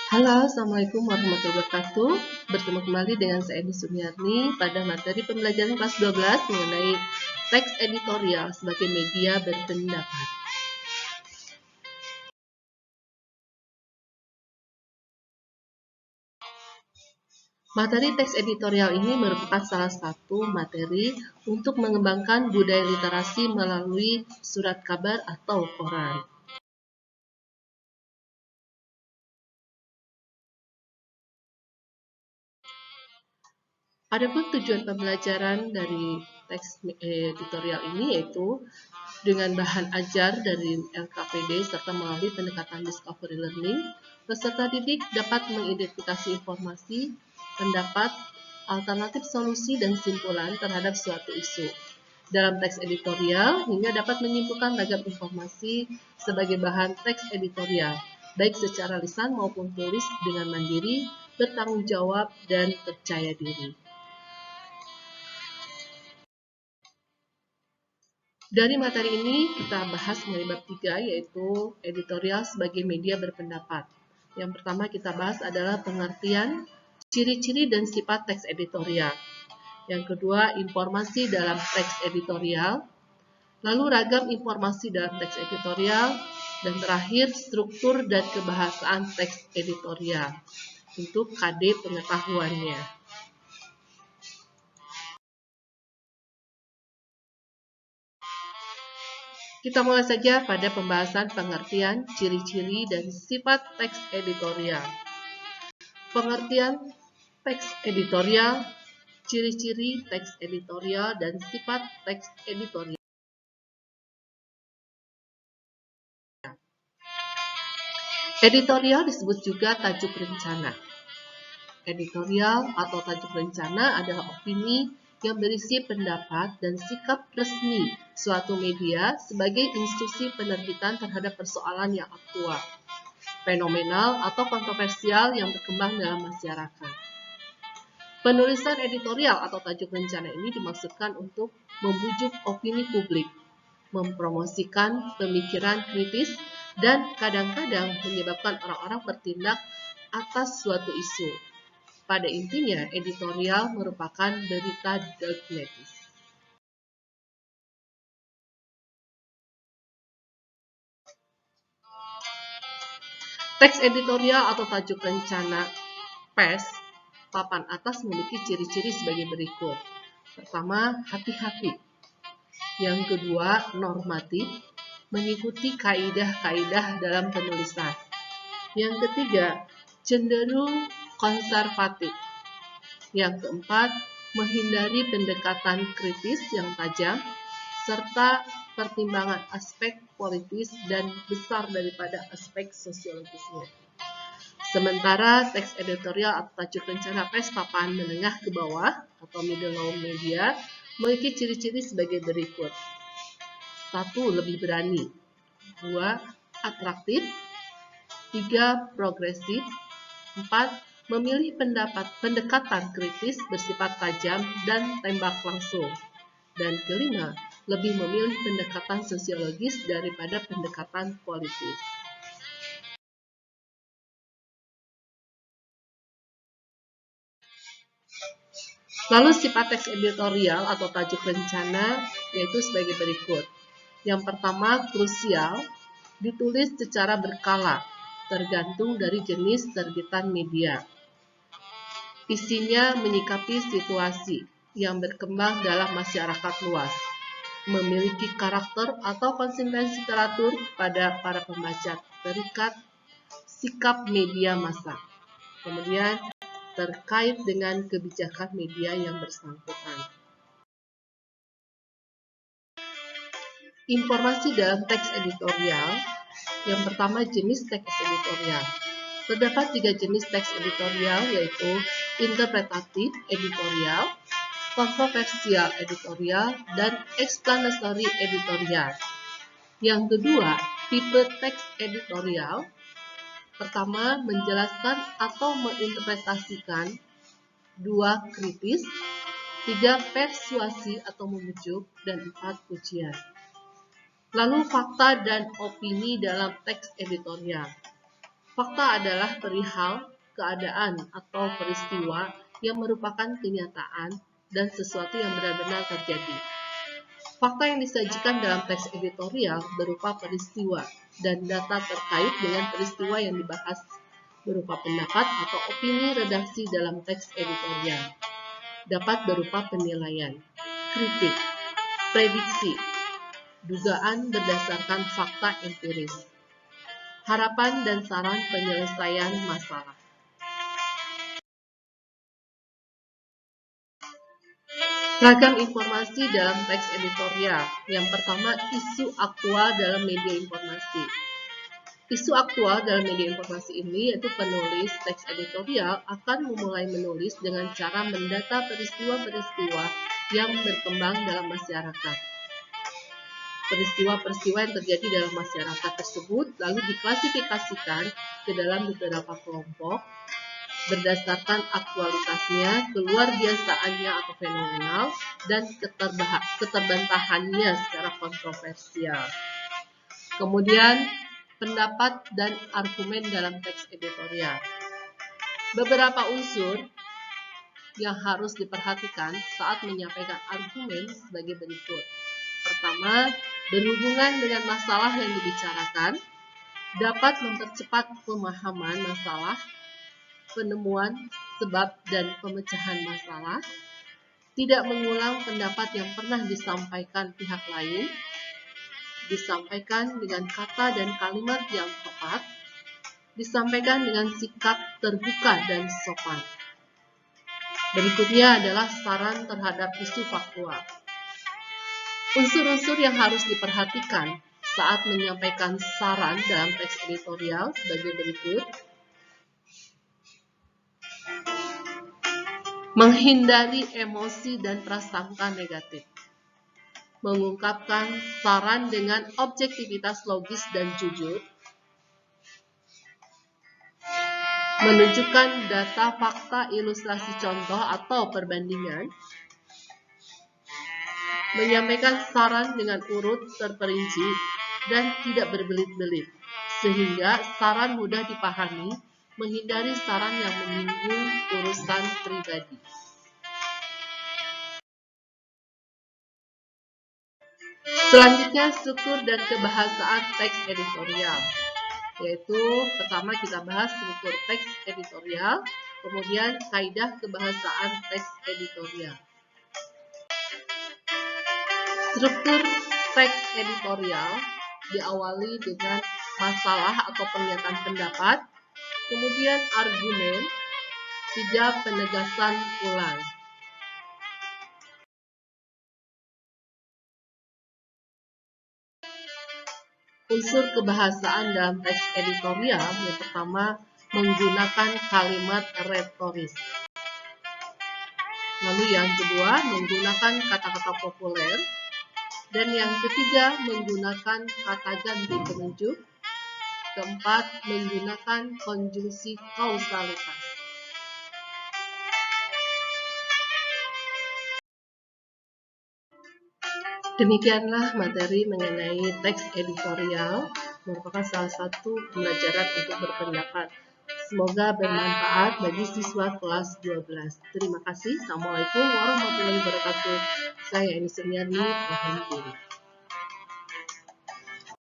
Halo, Assalamualaikum warahmatullahi wabarakatuh. Bertemu kembali dengan saya Edi Sumiarni pada materi pembelajaran kelas 12 mengenai teks editorial sebagai media berpendapat. Materi teks editorial ini merupakan salah satu materi untuk mengembangkan budaya literasi melalui surat kabar atau koran. Adapun tujuan pembelajaran dari teks editorial ini yaitu dengan bahan ajar dari LKPD serta melalui pendekatan discovery learning, peserta didik dapat mengidentifikasi informasi, pendapat, alternatif solusi dan simpulan terhadap suatu isu dalam teks editorial hingga dapat menyimpulkan ragam informasi sebagai bahan teks editorial, baik secara lisan maupun tulis dengan mandiri, bertanggung jawab, dan percaya diri. Dari materi ini kita bahas mengenai bab 3 yaitu editorial sebagai media berpendapat. Yang pertama kita bahas adalah pengertian, ciri-ciri dan sifat teks editorial. Yang kedua informasi dalam teks editorial. Lalu ragam informasi dalam teks editorial. Dan terakhir struktur dan kebahasaan teks editorial untuk KD pengetahuannya. Kita mulai saja pada pembahasan pengertian, ciri-ciri, dan sifat teks editorial. Pengertian teks editorial, ciri-ciri teks editorial, dan sifat teks editorial. Editorial disebut juga tajuk rencana. Editorial atau tajuk rencana adalah opini yang berisi pendapat dan sikap resmi suatu media sebagai institusi penerbitan terhadap persoalan yang aktual, fenomenal atau kontroversial yang berkembang dalam masyarakat. Penulisan editorial atau tajuk rencana ini dimaksudkan untuk membujuk opini publik, mempromosikan pemikiran kritis, dan kadang-kadang menyebabkan orang-orang bertindak atas suatu isu. Pada intinya, editorial merupakan berita dogmatis. Teks editorial atau tajuk rencana pers papan atas memiliki ciri-ciri sebagai berikut. Pertama, hati-hati. Yang kedua, normatif, mengikuti kaidah-kaidah dalam penulisan. Yang ketiga, cenderung konservatif. Yang keempat, menghindari pendekatan kritis yang tajam, serta pertimbangan aspek politis dan besar daripada aspek sosiologisnya. Sementara teks editorial atau tajuk rencana pers papan menengah ke bawah atau middle low media memiliki ciri-ciri sebagai berikut. 1. Lebih berani. 2. Atraktif. 3. Progresif. 4. Memilih pendekatan kritis bersifat tajam dan tembak langsung. Dan kelima, lebih memilih pendekatan sosiologis daripada pendekatan politis. Lalu sifat teks editorial atau tajuk rencana yaitu sebagai berikut. Yang pertama, krusial, ditulis secara berkala, tergantung dari jenis terbitan media. Isinya menyikapi situasi yang berkembang dalam masyarakat luas, memiliki karakter atau konsistensi teratur pada para pembaca, terikat sikap media massa. Kemudian terkait dengan kebijakan media yang bersangkutan. Informasi dalam teks editorial. Yang pertama, jenis teks editorial. Terdapat 3 jenis teks editorial yaitu interpretatif editorial, kontroversial editorial, dan explanatory editorial. Yang kedua, tipe teks editorial. Pertama, menjelaskan atau menginterpretasikan. 2, kritis. 3, persuasi atau membujuk. Dan 4, pujian. Lalu fakta dan opini dalam teks editorial. Fakta adalah perihal, keadaan, atau peristiwa yang merupakan kenyataan dan sesuatu yang benar-benar terjadi. Fakta yang disajikan dalam teks editorial berupa peristiwa dan data terkait dengan peristiwa yang dibahas, berupa pendapat atau opini redaksi dalam teks editorial. Dapat berupa penilaian, kritik, prediksi, dugaan berdasarkan fakta empiris, harapan dan saran penyelesaian masalah. Ragam informasi dalam teks editorial. Yang pertama, isu aktual dalam media informasi. Isu aktual dalam media informasi ini yaitu penulis teks editorial akan memulai menulis dengan cara mendata peristiwa-peristiwa yang berkembang dalam masyarakat. Peristiwa-peristiwa yang terjadi dalam masyarakat tersebut lalu diklasifikasikan ke dalam beberapa kelompok berdasarkan aktualitasnya, keluar biasaannya atau fenomenal, dan keterbentahannya secara kontroversial. Kemudian, pendapat dan argumen dalam teks editorial. Beberapa unsur yang harus diperhatikan saat menyampaikan argumen sebagai berikut. Pertama, berhubungan dengan masalah yang dibicarakan, dapat mempercepat pemahaman masalah, penemuan sebab dan pemecahan masalah, tidak mengulang pendapat yang pernah disampaikan pihak lain, disampaikan dengan kata dan kalimat yang tepat, disampaikan dengan sikap terbuka dan sopan. Berikutnya adalah saran terhadap isu faktual. Unsur-unsur yang harus diperhatikan saat menyampaikan saran dalam teks editorial sebagai berikut. Menghindari emosi dan prasangka negatif. Mengungkapkan saran dengan objektivitas logis dan jujur. Menunjukkan data, fakta, ilustrasi contoh atau perbandingan. Menyampaikan saran dengan urut terperinci dan tidak berbelit-belit, sehingga saran mudah dipahami, menghindari saran yang menyinggung urusan pribadi. Selanjutnya, struktur dan kebahasaan teks editorial. Yaitu, pertama kita bahas struktur teks editorial, kemudian kaidah kebahasaan teks editorial. Struktur teks editorial diawali dengan masalah atau pernyataan pendapat, kemudian argumen, 3 penegasan ulang. Unsur kebahasaan dalam teks editorial yang pertama menggunakan kalimat retoris. Lalu yang kedua menggunakan kata-kata populer. Dan yang ketiga menggunakan kata ganti penunjuk. Keempat menggunakan konjungsi kausalitas. Demikianlah materi mengenai teks editorial, merupakan salah satu pembelajaran untuk berpendapat. Semoga bermanfaat bagi siswa kelas 12. Terima kasih. Assalamualaikum warahmatullahi wabarakatuh. Saya Eni Suryani, mohon diri.